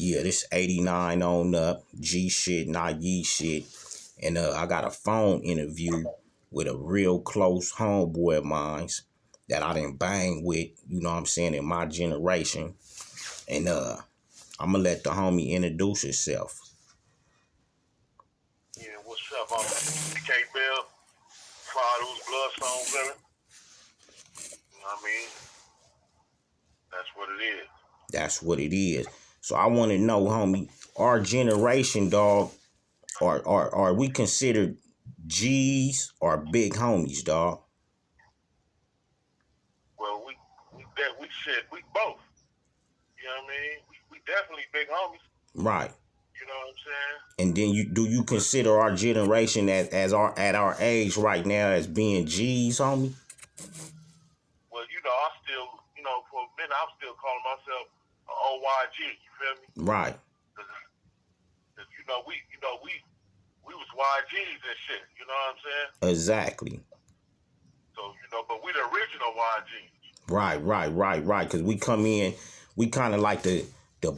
Yeah, this 89 on up, G shit, not ye shit. And I got a phone interview with a real close homeboy of mine that I didn't bang with, you know what I'm saying, in my generation. And I'm gonna let the homie introduce himself. Yeah, what's up? I'm ck.Bell, Father's blood song villain. You know what I mean? That's what it is. That's what it is. So I want to know, homie, our generation, dog, are we considered G's or big homies, dog? Well, we shit, we both. You know what I mean? We definitely big homies. Right. You know what I'm saying? And then you But consider our generation as our at our age right now as being G's, homie? well, I still, for a minute, I'm still calling myself a OYG. You feel me? Right. Cause we was YGs and shit. You know what I'm saying? Exactly. So but we the original YGs. Right. Because we come in, we kind of like the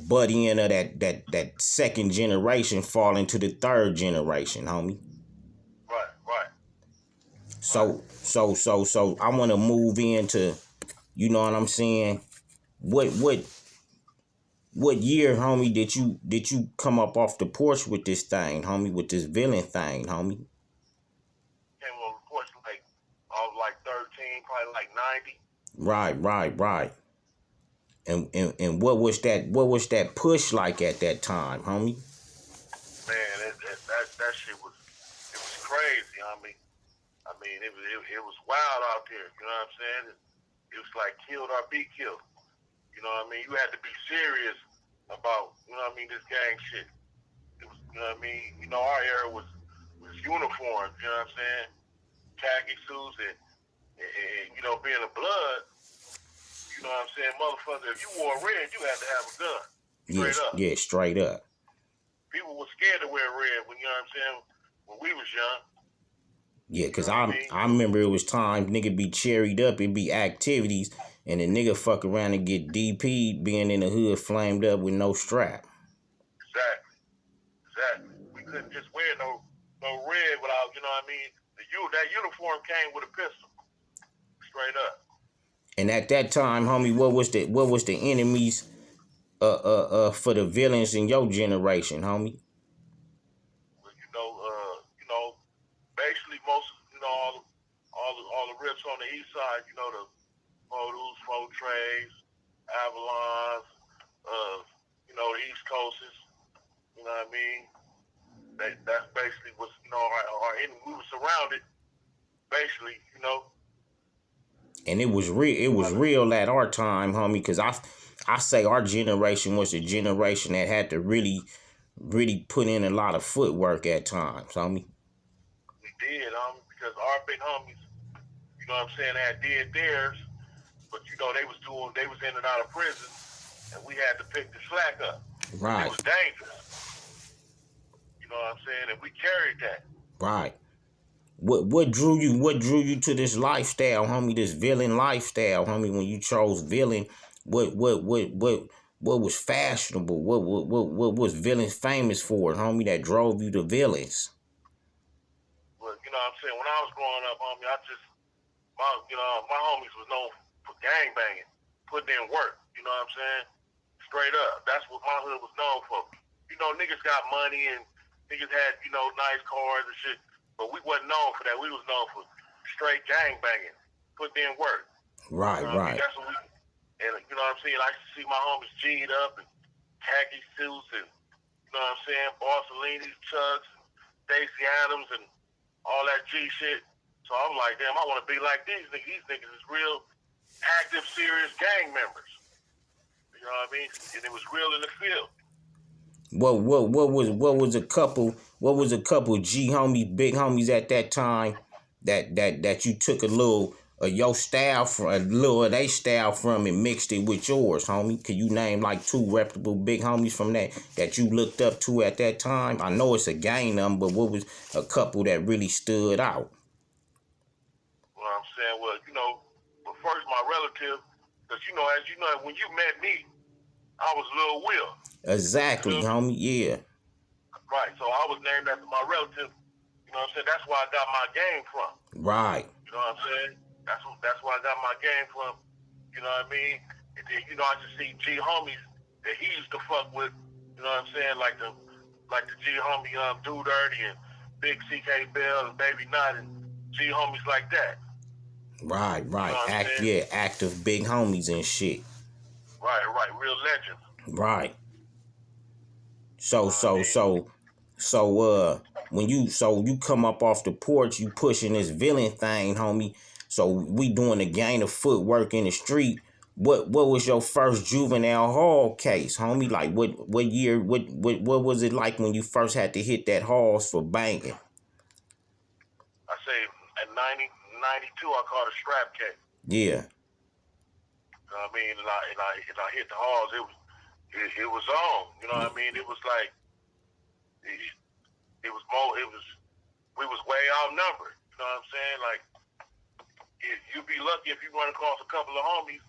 butt end of that second generation fall into the third generation, homie. Right. So I want to move into, you know what I'm saying? What year, homie, did you come up off the porch with this thing, homie, with this villain thing, homie? Came on reports like I was like 13, probably like 90. Right. And what was that push like at that time, homie? Man, that shit was crazy. It was wild out there. You know what I'm saying? It was like killed or be killed. You know what I mean? You had to be serious about this gang shit. It was our era was uniforms. You know what I'm saying? Khaki suits and being a blood. You know what I'm saying? Motherfucker, if you wore red, you had to have a gun. Straight Yes, up. yeah, straight up. People were scared to wear red when when we was young. Yeah, You know cause what I I mean? I remember it was times nigga be cherried up, it be activities, and the nigga fuck around and get DP'd being in the hood flamed up with no strap. Exactly. We couldn't just wear no red without, that uniform came with a pistol. Straight up. And at that time, homie, what was the enemies for the villains in your generation, homie? But, basically most all the rips on the east side, the Modus, Trays, Avalons, the East Coasters, you know what I mean? That's basically what's our enemy. We were surrounded, basically. And it was real at our time, homie, because I say our generation was the generation that had to really put in a lot of footwork at times, homie. We did, because our big homies, you know what I'm saying, had did theirs, but they was in and out of prison, and we had to pick the slack up. It Right, was dangerous. You know what I'm saying? And we carried that. right. What drew you to this lifestyle, homie, this villain lifestyle, homie, when you chose villain? What was fashionable? What was villains famous for, homie, that drove you to villains? But you know what I'm saying? When I was growing up, homie, my homies was known for gang banging, putting in work. You know what I'm saying? Straight up. That's what my hood was known for. Niggas got money and niggas had, nice cars and shit. But we wasn't known for that. We was known for straight gang banging, putting in work. You Right, know what I mean? right. That's what we and you know what I'm saying? I used to see my homies G'd up and khaki suits and you know what I'm saying, Borsellini's, Chucks, Stacey Adams and all that G shit. So I'm like, damn, I want to be like these niggas. These niggas is real active, serious gang members. You know what I mean? And it was real in the field. What was a couple G homies, big homies at that time that you took a little of your style from a little of they style from and mixed it with yours, homie? Can you name like two reputable big homies from that you looked up to at that time? I know it's a gang number, but what was a couple that really stood out? You know what I'm saying? Well, but first my relative, because as you know, when you met me, I was Lil Will. Exactly, homie. Yeah. Right. So I was named after my relative. You know what I'm saying? That's where I got my game from. Right. You know what I'm saying? That's where I got my game from. You know what I mean? And then, you know, I just see G homies that he used to fuck with. You know what I'm saying? Like the G homie Dude Dirty and Big ck.Bell and Baby Knot and G homies like that. Right. You know what I'm saying? Yeah, active big homies and shit. Right. Real legends. Right. You know what I mean? When you come up off the porch, you pushing this villain thing, homie. So we doing a gang of footwork in the street. What was your first juvenile hall case, homie? Like what year what was it like when you first had to hit that halls for banging? I say at 92, I caught a strap case. Yeah. You know what I mean? And I hit the halls. It was on. You know what I mean? It was like it was more. We was way outnumbered. You know what I'm saying? Like you'd be lucky if you run across a couple of homies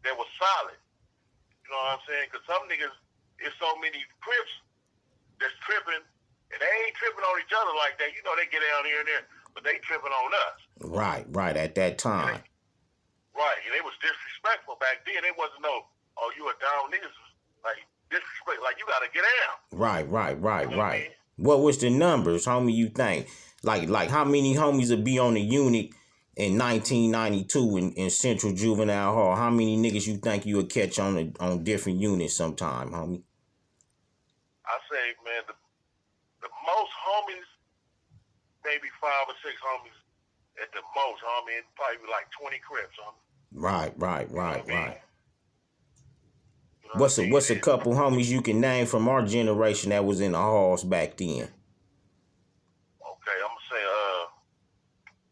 that was solid. You know what I'm saying? Because some niggas, there's so many Crips that's tripping, and they ain't tripping on each other like that. You know, they get down here and there, but they tripping on us. Right. At that time. Right, and it was disrespectful back then. It wasn't no, oh, you a down niggas, like disrespect, like you gotta get down. Right. You know what I mean? What was the numbers, homie, you think? Like how many homies would be on the unit in 1992 in Central Juvenile Hall? How many niggas you think you would catch on different units sometime, homie? I say, man, the most homies, maybe 5 or 6 homies at the most, homie, and probably like 20 Crips, homie. Right. You know What's a couple homies you can name from our generation that was in the halls back then? Okay, I'm gonna say,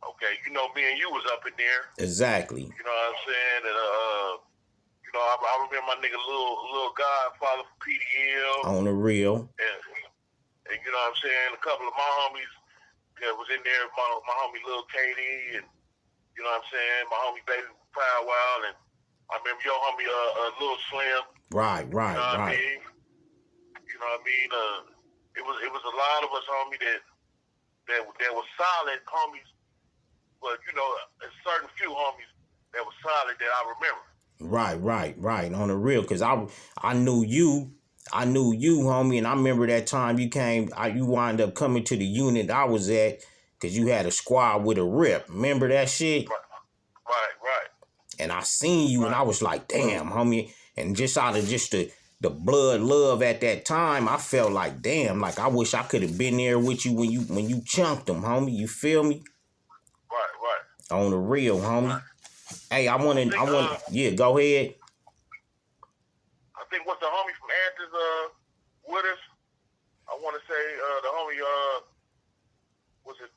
okay, you know, me and you was up in there. Exactly. You know what I'm saying? And you know, I remember my nigga little Godfather from PDL. On the real. And you know what I'm saying? A couple of my homies that was in there, my homie Lil Katie, and you know what I'm saying? My homie Baby Powwow, and I remember your homie Lil Slim. Right. You know what I mean? You know what I mean? It was a lot of us, homie, that was solid homies, but you know, a certain few homies that was solid that I remember. Right. On the real, cause I knew you, homie, and I remember that time you wind up coming to the unit I was at, cause you had a squad with a rip. Remember that shit? Right. And I seen you, and I was like, damn, homie. And just out of just the blood love at that time, I felt like, damn, like I wish I could have been there with you when you chunked them, homie. You feel me? Right. On the real, homie. Right. Hey, I want, yeah, go ahead. I think what's the homie from Athens with us? I want to say the homie, was it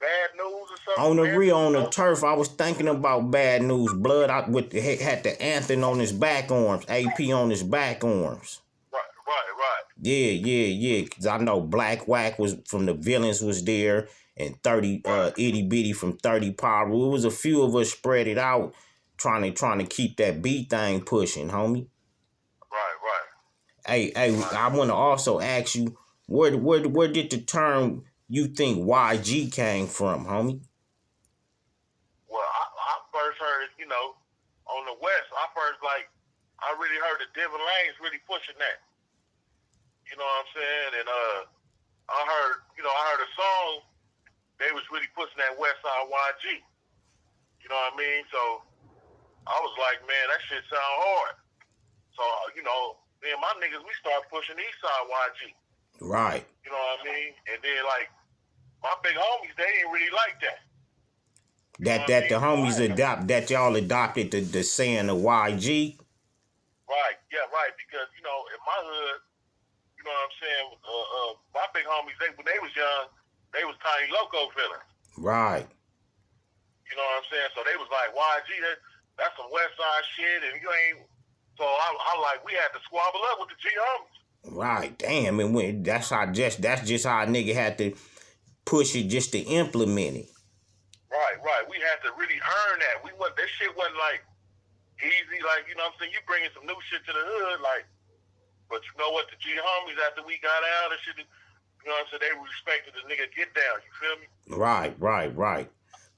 Bad News or something? On the real, on the turf, I was thinking about Bad News. Blood out had the anthem on his back arms, AP on his back arms. Right. Yeah. Cause I know Black Whack was from the Villains was there, and 30 Itty Bitty from 30 Power. It was a few of us spread it out, trying to keep that beat thing pushing, homie. Right. Hey, I want to also ask you, where did the term you think YG came from, homie? Well, I first heard it, you know, on the West. I really heard the Devin Lanes really pushing that. You know what I'm saying? And I heard a song. They was really pushing that West Side YG. You know what I mean? So I was like, man, that shit sound hard. So you know, me and my niggas, we started pushing East Side YG. Right. You know what I mean? And then like my big homies, they didn't really like that. That the homies that y'all adopted the saying of YG. Right, yeah, right. Because you know, in my hood, you know what I'm saying. My big homies, when they was young, they was Tiny Loco villains. Right. You know what I'm saying. So they was like YG, that's some West Side shit, and you ain't. So I like we had to squabble up with the G homies. Right, damn, and that's just how a nigga had to push it just to implement it. Right. We had to really earn that. That shit wasn't like, easy, like, you know what I'm saying? You bringing some new shit to the hood, like, but you know what? The G homies, after we got out and shit, you know what I'm saying? They respected the nigga get down, you feel me? Right.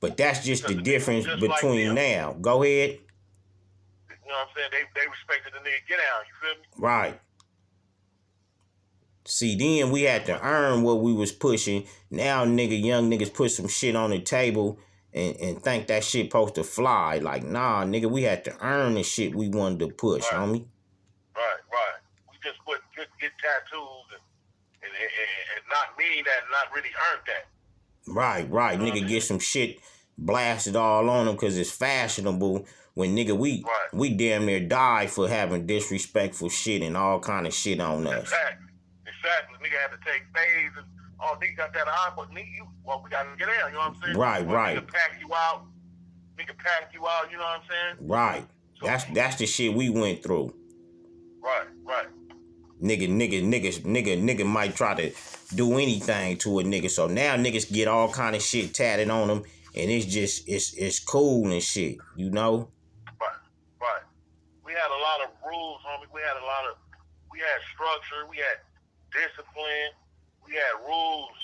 But that's just Because the the nigga was difference just like between them. now. Go ahead. You know what I'm saying? They respected the nigga get down, you feel me? Right. See, then we had to earn what we was pushing. Now, young niggas put some shit on the table and think that shit supposed to fly. Like, nah, nigga, we had to earn the shit we wanted to push, Right, homie. right. We just get tattoos and not mean that, and not really earned that. Right. You know what Nigga I get mean? some shit blasted all on them because it's fashionable. When nigga, Right. we damn near died for having disrespectful shit and all kind of shit on us. Exactly. Nigga had to take phase and nigga got that eye, but nigga, we gotta get out, you know what I'm saying? Right. Nigga pack you out, you know what I'm saying? Right. So That's the shit we went through. Right. Nigga might try to do anything to a nigga. So now niggas get all kind of shit tatted on them, and it's just it's cool and shit, you know. Right. We had a lot of rules, homie. We had structure, we had discipline, we had rules,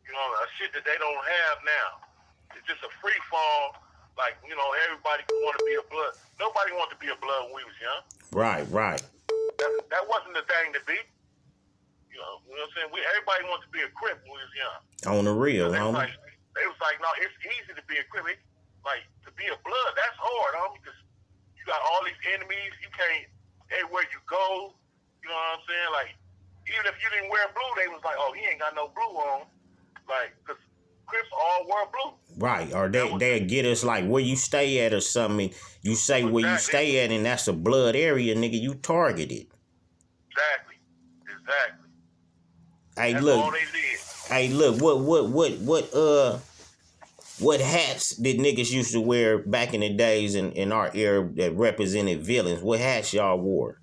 you know, a shit that they don't have now. It's just a free fall. Like, you know, everybody want to be a blood. Nobody wanted to be a blood when we was young. Right. That wasn't the thing to be. You know what I'm saying? Everybody wanted to be a Crip when we was young. On the real, homie. They was like, no, it's easy to be a Crip. Like, to be a blood, that's hard, homie, because you got all these enemies. You can't, everywhere you go, you know what I'm saying? Like, even if you didn't wear blue, they was like, oh, he ain't got no blue on. Like, because Crips all wear blue. Right, or they'll get us like where you stay at or something. You say where you stay at, and that's a blood area, nigga. You targeted. Exactly. Hey, that's look. all they did. Hey, look. What hats did niggas used to wear back in the days in our era that represented villains? What hats y'all wore?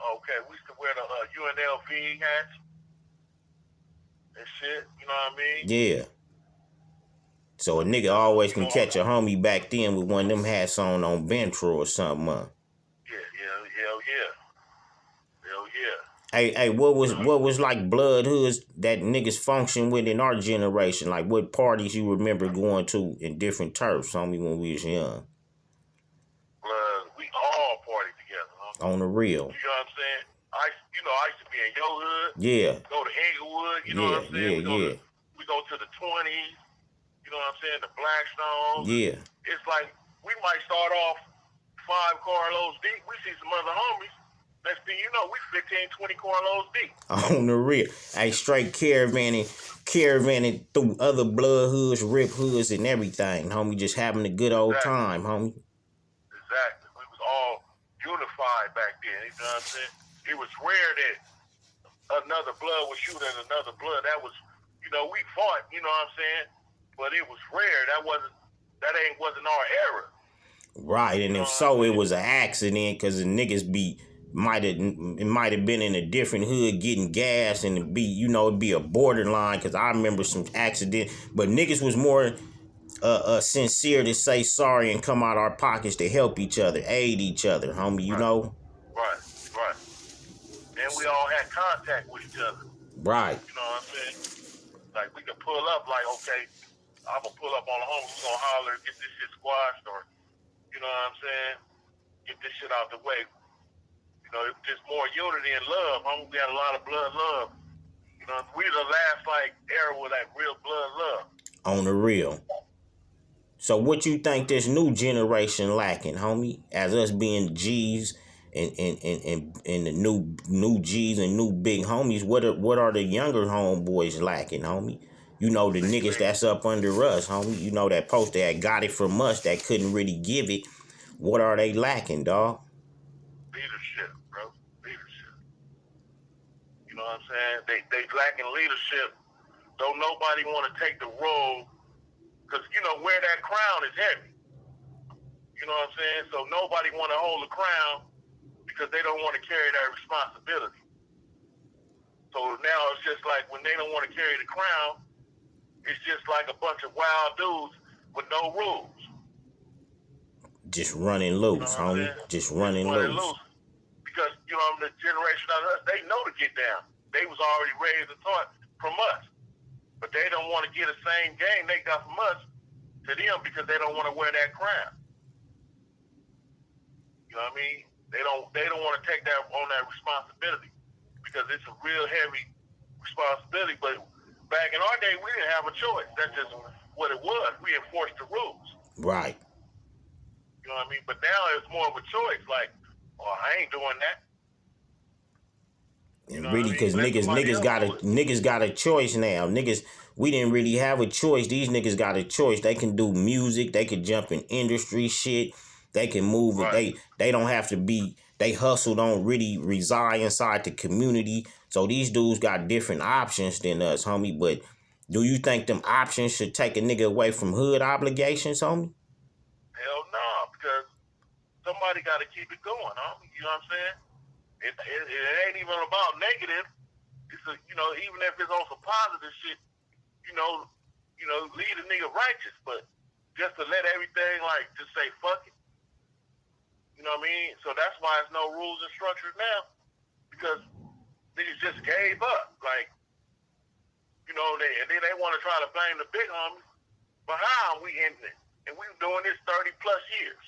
Okay, we used to wear the UNLV hats and shit. You know what I mean? Yeah. So a nigga always can catch a homie back then with one of them hats on Ventro or something, huh? Hell yeah. Hey, what was like blood hoods that niggas function with in our generation? Like what parties you remember going to in different turfs, homie, when we was young? We all party together, huh? On the real. You know what I'm saying? I used to be in your hood. Yeah. Go to Inglewood, you know what I'm saying? We go to the 20s, you know what I'm saying? The Blackstones. Yeah. It's like we might start off 5 carloads deep. We see some other homies. Next thing you know, we 15, 20 carloads deep. On the real. Hey, straight caravanning through other blood hoods, rip hoods, and everything, homie. Just having a good old time, homie. Exactly. We was all unified back then, you know what I'm saying? It was rare that another blood would shoot at another blood. That was, you know, we fought, you know what I'm saying? But it was rare. That wasn't our era. Right, and if so, it was an accident because the niggas might have been in a different hood getting gas and it'd be a borderline because I remember some accident, but niggas was more sincere to say sorry and come out our pockets to help each other, aid each other, homie, you know? Right. And we all had contact with each other. Right. You know what I'm saying? Like we could pull up like, okay, I'm gonna pull up on the homie, we're gonna holler, get this shit squashed, or you know what I'm saying? Get this shit out the way. You know, it's just more unity and love. Homie, we had a lot of blood love. You know, we the last like era with that real blood love. On the real. So what you think this new generation lacking, homie? As us being G's and the new G's and new big homies, what are the younger homeboys lacking, homie? You know the niggas that's up under us, homie. You know that poster that got it from us that couldn't really give it. What are they lacking, dog? Leadership, bro. Leadership. You know what I'm saying? They lacking leadership. Don't nobody want to take the role because, you know, wear that crown is heavy. You know what I'm saying? So nobody want to hold the crown because they don't want to carry that responsibility. So now it's just like when they don't want to carry the crown, it's just like a bunch of wild dudes with no rules. Just running You know loose, what I'm homie. saying? Just Just running running loose. loose. Because, you know, the generation of us, they know to get down. They was already raised and taught from us. But they don't want to get the same game they got from us to them because they don't want to wear that crown. You know what I mean? They don't want to take that on that responsibility because it's a real heavy responsibility. But back in our day, we didn't have a choice. That's just what it was. We enforced the rules. Right. You know what I mean? But now it's more of a choice. Like, oh, I ain't doing that. You And know what really, I mean? cause Let somebody else do it. niggas got a choice now. Niggas, we didn't really have a choice. These niggas got a choice. They can do music. They can jump in industry shit. They can move it. Right. They don't have to be. They hustle don't really reside inside the community. So these dudes got different options than us, homie. But do you think them options should take a nigga away from hood obligations, homie? Hell no, because somebody got to keep it going, huh? You know what I'm saying? It ain't even about negative. It's a, you know, even if it's on some positive shit, you know, lead a nigga righteous, but just to let everything like just say fuck it. You know what I mean? So that's why there's no rules and structures now, because niggas just gave up. Like, you know, and then they want to try to blame the big homies. But how are we in it? And we've been doing this 30 plus years.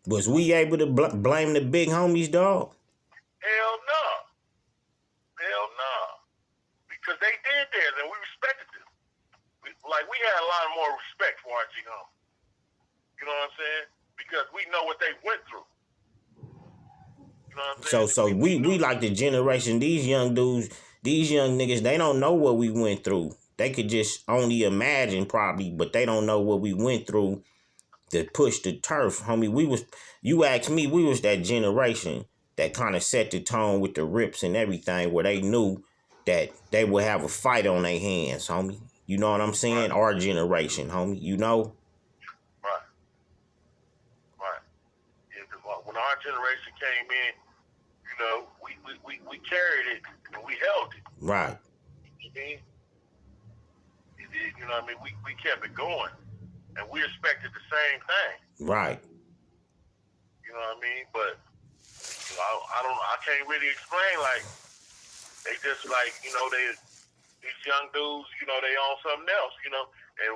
Was we able to blame the big homies, dog? Hell no. Hell no. Because they did theirs and we respected them. We had a lot more respect for our G homies. You know what I'm saying? Because we know what they went through. You know what I'm saying? So we like the generation, these young dudes, these young niggas, they don't know what we went through. They could just only imagine probably, but they don't know what we went through to push the turf. Homie, you asked me, we was that generation that kind of set the tone with the rips and everything where they knew that they would have a fight on their hands, homie. You know what I'm saying? Right. Our generation, homie, you know? Right. Right. Yeah, because when our generation came in, you know, we carried it and we held it. Right. You mean? You know what I mean? We kept it going. And we expected the same thing. Right. You know what I mean? But you know, I can't really explain. Like they just like, you know, these young dudes, you know, they on something else, you know, and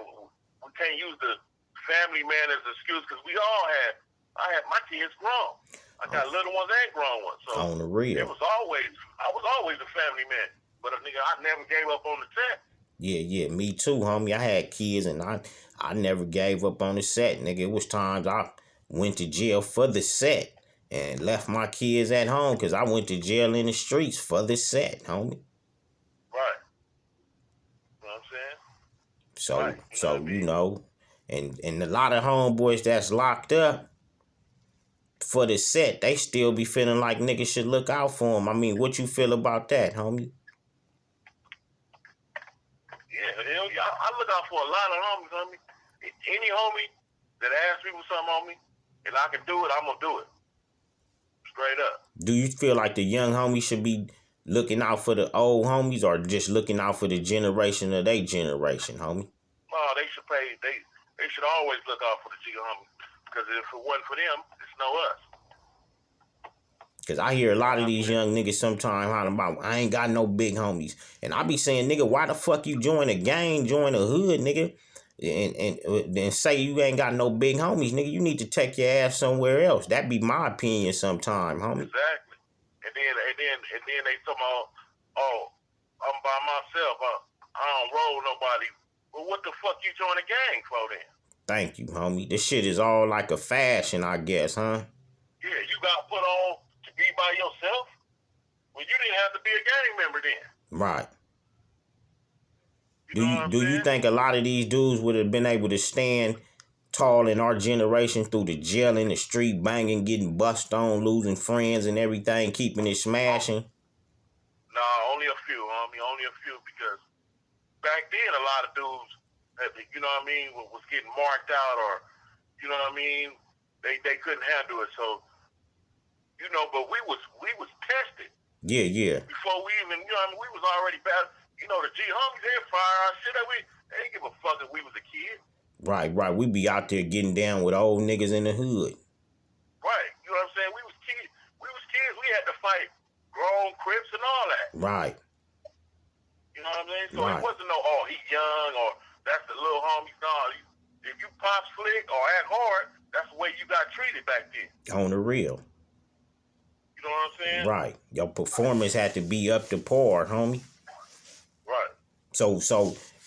we can't use the family man as an excuse because I had my kids grown. I got little ones and grown ones. So On the real. I was always a family man. But nigga, I never gave up on the set. Yeah, me too, homie. I had kids and I never gave up on the set, nigga. It was times I went to jail for the set and left my kids at home because I went to jail in the streets for the set, homie. Right. You know what I'm saying? So Right. You know what I you mean? know, and a lot of homeboys that's locked up for the set, they still be feeling like niggas should look out for them. I mean, what you feel about that, homie? Yeah, hell yeah. I look out for a lot of homies, homie. Any homie that asks me for something on me, and I can do it, I'm gonna do it. Straight up. Do you feel like the young homies should be looking out for the old homies or just looking out for the generation of their generation, homie? Oh, they should pay. They should always look out for the G homies because if it wasn't for them, it's no us. Cause I hear a lot of these young niggas sometimes hollering about, I ain't got no big homies. And I be saying, nigga, why the fuck you join a gang, join a hood, nigga? And then say you ain't got no big homies, nigga. You need to take your ass somewhere else. That be my opinion sometime, homie. Exactly. And then they talking about, oh, I'm by myself. I don't roll with nobody. Well, what the fuck you join a gang for then? Thank you, homie. This shit is all like a fashion, I guess, huh? Yeah, you got put on to be by yourself. Well, you didn't have to be a gang member then. Right. You know what I'm Do you saying? think a lot of these dudes would have been able to stand tall in our generation through the jail in the street, banging, getting bust on, losing friends and everything, keeping it smashing? Nah, only a few, homie. Only a few because back then a lot of dudes, you know what I mean, was getting marked out or, you know what I mean, they couldn't handle it. So, you know, but we was tested. Yeah. Before we even, you know what I mean, we was already bad. You know, the G homies, they fire our shit. They didn't give a fuck if we was a kid. Right. We be out there getting down with old niggas in the hood. Right. You know what I'm saying? We was kids. We had to fight grown Crips and all that. Right. You know what I'm saying? So it Right. wasn't no, oh, he young or that's the little homie. No, if you pop slick or act hard, that's the way you got treated back then. On the real. You know what I'm saying? Right. Your performance had to be up to par, homie. Right. So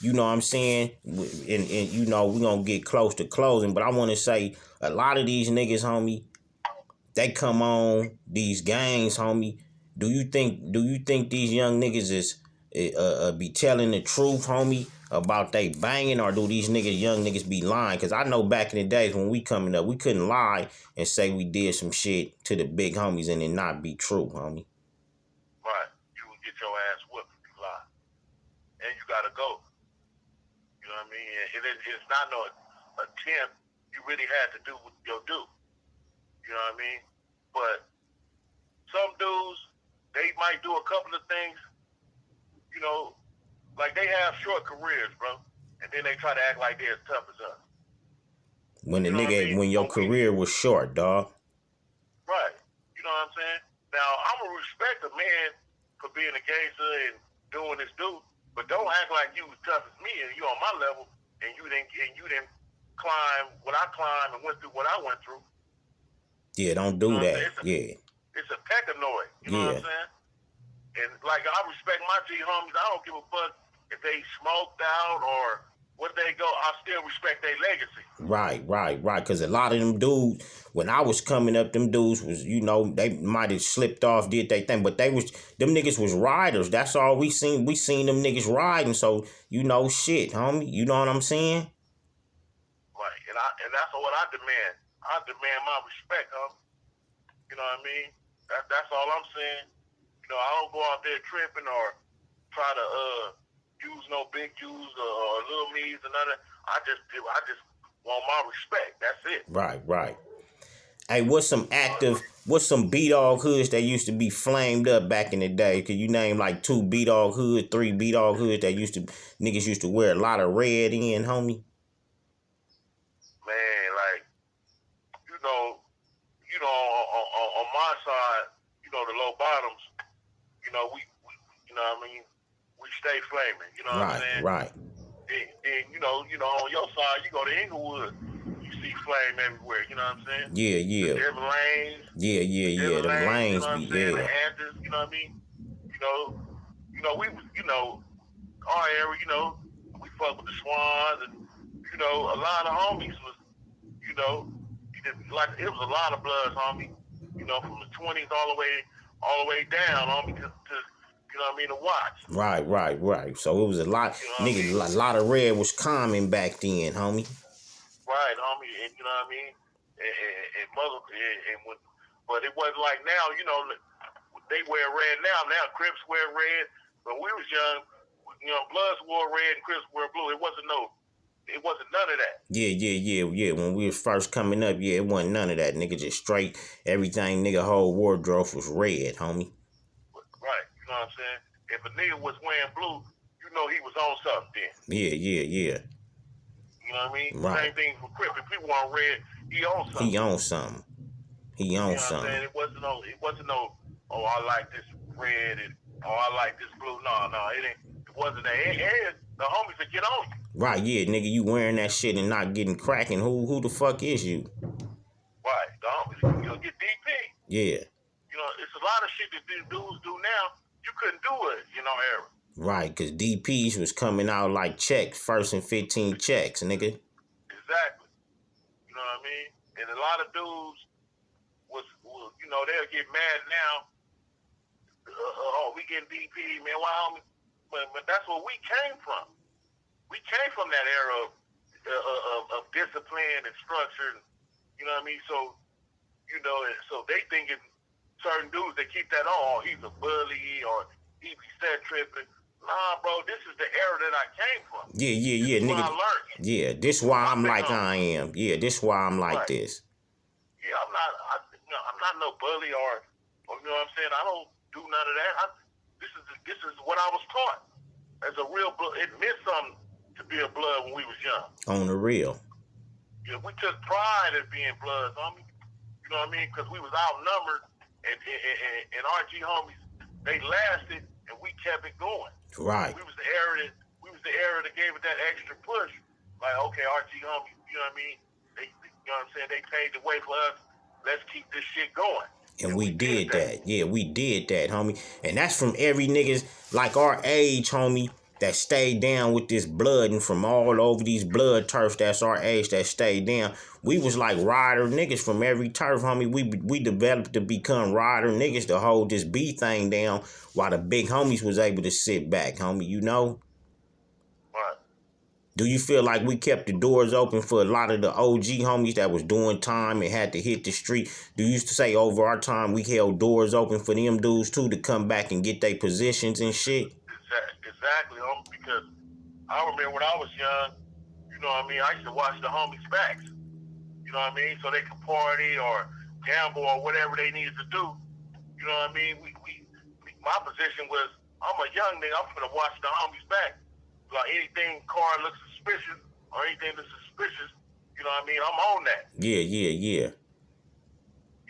you know what I'm saying? And you know, we're going to get close to closing, but I want to say a lot of these niggas, homie, they come on these gangs, homie. Do you think these young niggas is be telling the truth, homie, about they banging, or do these young niggas be lying? Cause I know back in the days when we coming up, we couldn't lie and say we did some shit to the big homies and it not be true, homie. Right. You will get your ass whooped if you lie. And you gotta go. You know what I mean? It's not no attempt. You really had to do what you do. You know what I mean? But some dudes, they might do a couple of things, you know, like they have short careers, bro. And then they try to act like they're as tough as us. When the You know what I nigga, mean? when your career was short, dog. Right. You know what I'm saying? Now, I'm going to respect a man for being a gangster and doing his due, but don't act like you as tough as me and you on my level and you didn't climb what I climbed and went through what I went through. Yeah, don't do that. It's a pecanoid. You know what I'm saying? And like I respect my G homies. I don't give a fuck if they smoked out or where they go. I still respect their legacy. Right. Cause a lot of them dudes, when I was coming up, them dudes was, you know, they might have slipped off, did they thing, but them niggas was riders. That's all we seen. We seen them niggas riding. So you know, shit, homie. You know what I'm saying? Right. And that's what I demand. I demand my respect, homie. You know what I mean? That's all I'm saying. You know, I don't go out there tripping or try to use no big U's or little me's and none of that. I just want my respect. That's it. Right. Hey, what's some B-Dog hoods that used to be flamed up back in the day? Could you name like 2 B-Dog hoods, 3 B-Dog hoods that niggas used to wear a lot of red in, homie? Man, like, you know, on my side, you know, the low bottoms, you know, we you know what I mean, we stay flaming, you know what I'm saying? Right. And you know, on your side, you go to Inglewood, you see flame everywhere, you know what I'm saying? Yeah. The Devin Lanes. Yeah. Them lanes, you know what I'm saying? yeah. The Hamptons, you know what I mean? We our area, we fuck with the Swans and, a lot of homies was, like it was a lot of bloods, homie. From the 20s all the way down, homie, to you know what I mean, to watch. Right. So it was a lot, a lot of red was common back then, homie. Right, homie, and you know what I mean, but it wasn't like now. They wear red now. Now Crips wear red. When we was young, Bloods wore red and Crips wore blue. It wasn't none of that. Yeah. When we was first coming up, it wasn't none of that. Nigga just straight everything. Nigga whole wardrobe was red, homie. Right, you know what I'm saying. If a nigga was wearing blue, he was on something then. Yeah. You know what I mean? Right. Same thing for Crip. If he wore red, he on something. He on something. You know what I'm saying? It wasn't no, oh, I like this red and I like this blue. No, it wasn't that. And the homies would get on you. Right, yeah, nigga, you wearing that shit and not getting cracking. Who the fuck is you? Right, the homies, get DP. Yeah. It's a lot of shit that these dudes do now. You couldn't do it in our era. Right, because DPs was coming out like checks, 1st and 15 checks, nigga. Exactly. You know what I mean? And a lot of dudes was they'll get mad now. We getting DP, man. Why, homie? But that's where we came from. We came from that era of discipline and structure. You know what I mean? So, so they thinking certain dudes that keep that on, he's a bully or he be set tripping. Nah, bro, this is the era that I came from. Yeah, this nigga. I learned. Yeah, this why I'm like I am. Yeah, this why I'm like this. Yeah, I'm not no bully or you know what I'm saying? I don't do none of that. This is what I was taught. As a real bully, it meant something to be a blood when we was young. On the real. You know, we took pride in being bloods, homie. You know what I mean? Because we was outnumbered, and RG homies, they lasted, and we kept it going. Right. We was the era that gave it that extra push. Like, okay, RG homies, you know what I mean? They, you know what I'm saying? They paved the way for us. Let's keep this shit going. And we did that. Yeah, we did that, homie. And that's from every niggas like our age, homie, that stayed down with this blood, and from all over these blood turfs that's our age that stayed down. We was like rider niggas from every turf, homie. We developed to become rider niggas to hold this B thing down while the big homies was able to sit back, homie, you know? Right. Do you feel like we kept the doors open for a lot of the OG homies that was doing time and had to hit the street? Do you used to say over our time we held doors open for them dudes too to come back and get their positions and shit? Exactly, homie, because I remember when I was young, you know what I mean, I used to watch the homies' backs. You know what I mean? So they could party or gamble or whatever they needed to do. You know what I mean? My position was, I'm a young nigga, I'm gonna watch the homies' back. Like anything car looks suspicious or anything that's suspicious, you know what I mean? I'm on that. Yeah. You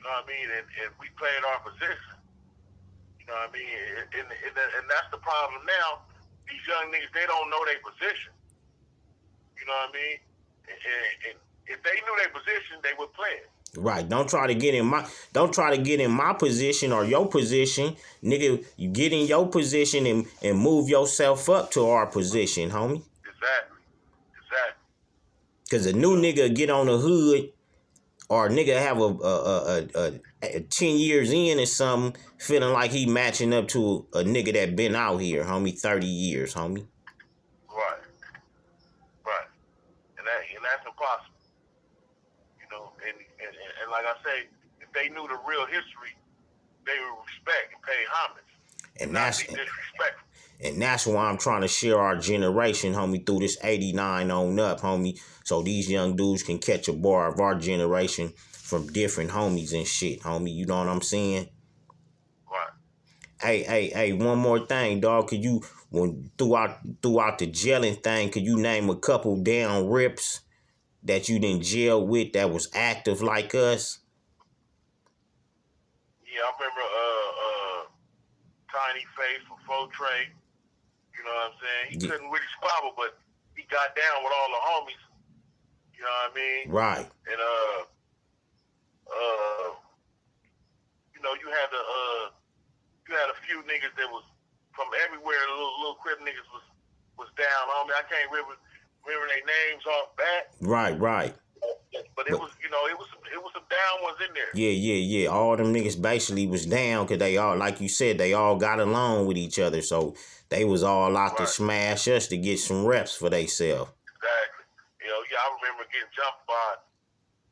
know what I mean? And we played our position. You know what I mean? And that's the problem now. These young niggas, they don't know their position. You know what I mean? And if they knew their position, they would play it. Right. Don't try to get in my position or your position. Nigga, you get in your position and move yourself up to our position, homie. Exactly. Cause a new nigga get on the hood, or a nigga have a 10 years in or something, feeling like he matching up to a nigga that been out here, homie, 30 years, homie. Right. And that's impossible. You know, and like I say, if they knew the real history, they would respect and pay homage. And not that's be disrespectful. And that's why I'm trying to share our generation, homie, through this 89 on up, homie, so these young dudes can catch a bar of our generation from different homies and shit, homie. You know what I'm saying? Right. Hey, one more thing, dog. Could you, throughout the gelling thing, could you name a couple down rips that you didn't jail with that was active like us? Yeah, I remember Tiny Face from Faux Trey. You know what I'm saying? He couldn't really squabble, but he got down with all the homies. You know what I mean? Right. And you know, you had a few niggas that was from everywhere. The little crib niggas was down, homie. I can't remember their names off bat. Right. But it was, you know, it was some down ones in there. Yeah. All them niggas basically was down because they all, like you said, they all got along with each other. So they was all out to smash us to get some reps for theyself. Exactly. You know, yeah, I remember getting jumped by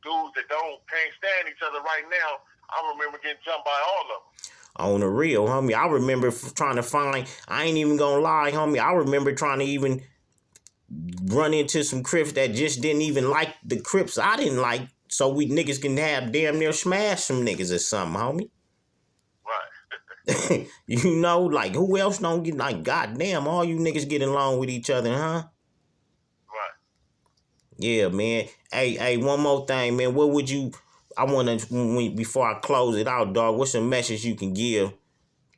dudes that can't stand each other right now. I remember getting jumped by all of them. On the real, homie. I remember trying to find, I ain't even gonna lie, homie. I remember trying to even run into some Crips that just didn't even like the Crips I didn't like, so we niggas can have damn near smash some niggas or something, homie. Right. You know, like, who else don't get, like, goddamn, all you niggas get along with each other, huh? Right. Yeah, man. Hey, one more thing, man. What would you, before I close it out, dog, what's a message you can give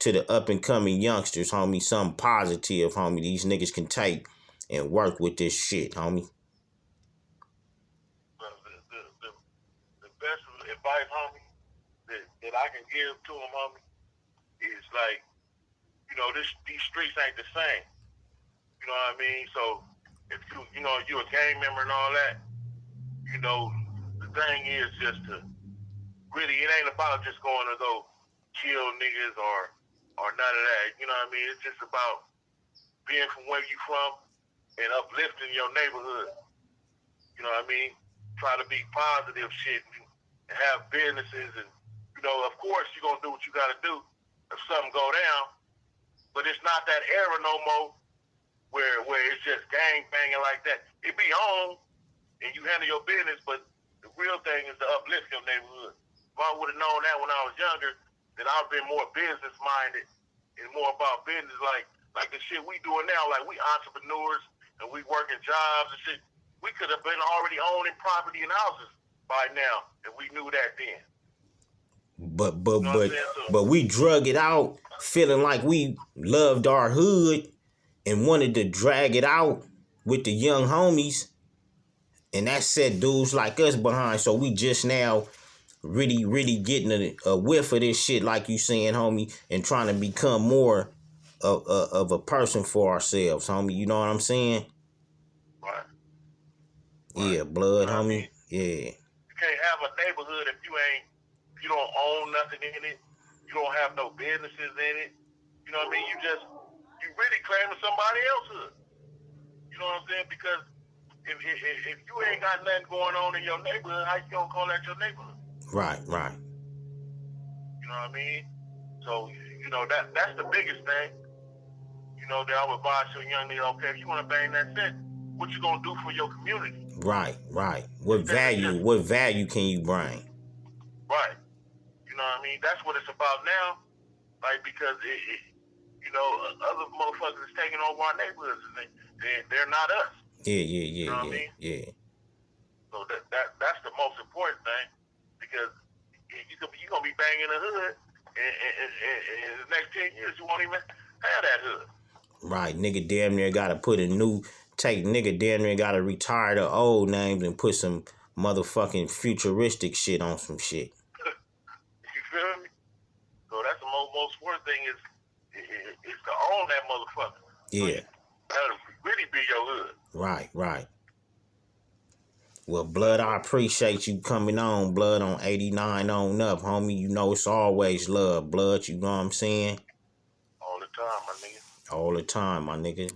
to the up-and-coming youngsters, homie? Something positive, homie, these niggas can take and work with this shit, homie. The best advice, homie, that I can give to them, homie, is like, you know, these streets ain't the same. You know what I mean? So if you a gang member and all that, you know, the thing is just to really, it ain't about just going to go kill niggas or none of that. You know what I mean? It's just about being from where you from and uplifting your neighborhood. You know what I mean? Try to be positive shit and have businesses, and you know, of course you're gonna do what you gotta do if something go down. But it's not that era no more where it's just gang banging like that. It be on and you handle your business, but the real thing is to uplift your neighborhood. If I would have known that when I was younger, then I'd been more business minded and more about business like the shit we doing now. Like, we entrepreneurs and we working jobs and shit, we could have been already owning property and houses by now if we knew that then. But You know what I'm saying? So, but we drug it out, feeling like we loved our hood and wanted to drag it out with the young homies, and that set dudes like us behind. So we just now really getting a whiff of this shit, like you saying, homie, and trying to become more of a person for ourselves, homie. You know what I'm saying? right. Yeah, You blood, know what I homie. mean? Yeah. You can't have a neighborhood if you don't own nothing in it. You don't have no businesses in it. You know what I mean? You really claiming somebody else's hood. You know what I'm saying? Because if you ain't got nothing going on in your neighborhood, how you gonna call that your neighborhood? Right. You know what I mean? So, you know, that's the biggest thing. You know, that I would advise to a young nigga, okay, if you want to bang that set, what you gonna do for your community? Right. What value can you bring? Right. You know what I mean? That's what it's about now. Like, because you know, other motherfuckers is taking over our neighborhoods, and they're not us. Yeah. You know what I mean? Yeah. So that's the most important thing, because you gonna be banging the hood, and in the next 10 years you won't even have that hood. Right, nigga damn near gotta put a new nigga damn near gotta retire the old names and put some motherfucking futuristic shit on some shit. You feel me? So that's the most important thing is to own that motherfucker. Yeah. So that'll really be your hood. Right. Well, blood, I appreciate you coming on, blood, on 89 on up, homie. You know it's always love, blood. You know what I'm saying? All the time, my nigga. All the time, my nigga.